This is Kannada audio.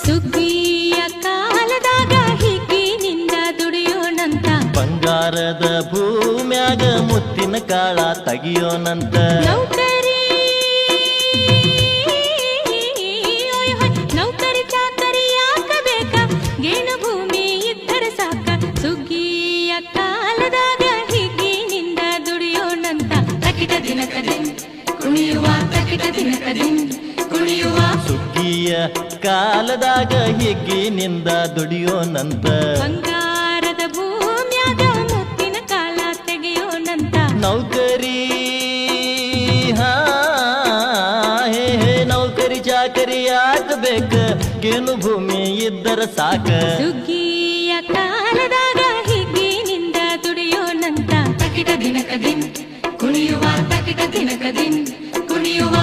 ಸುಗ್ಗಿಯ ಕಾಲದಾಗ ಹಿಗ್ಗಿನಿಂದ ದುಡಿಯೋಣಂತ ಬಂಗಾರದ ಭೂಮ್ಯಾಗ ಮುತ್ತಿನ ಕಾಳ ತೆಗಿಯೋನಂತ ನೌಕರಿ ನೌಕರಿ ಚಾಕರಿ ಯಾಕಬೇಕ ಗೇಣು ಭೂಮಿ ಇದ್ದರೆ ಸಾಕ ಸುಗ್ಗಿಯ ಕಾಲದಾಗ ಹಿಗ್ಗಿನಿಂದ ದುಡಿಯೋಣಂತ ತಕಿಟ ದಿನಕದಿನ್ ಕುಣಿಯುವ ತಕಿಟ ದಿನಕದಿನ್ ಕುಣಿಯುವ ಸುಗ್ಗಿಯ ಕಾಲದಾಗ ಹಿಗ್ಗಿನಿಂದ ದುಡಿಯೋನಂತ ಬಂಗಾರದ ಭೂಮ್ಯಾಗ ಮುತ್ತಿನ ಕಾಲ ತೆಗೆಯೋನಂತ ನೌಕರಿ ಹಾ ಹೇ ಹೇ ನೌಕರಿ ಚಾಕರಿ ಯಾಕಬೇಕ ಗೇಣು ಭೂಮಿ ಇದ್ದರ ಸಾಕ ಸುಗ್ಗಿಯ ಕಾಲದಾಗ ಹಿಗ್ಗಿನಿಂದ ದುಡಿಯೋನಂತ ತಕಿಟ ದಿನಕದಿನ್ ಕುಣಿಯುವ ತಕಿಟ ದಿನಕದಿನ್ ಕುಣಿಯುವ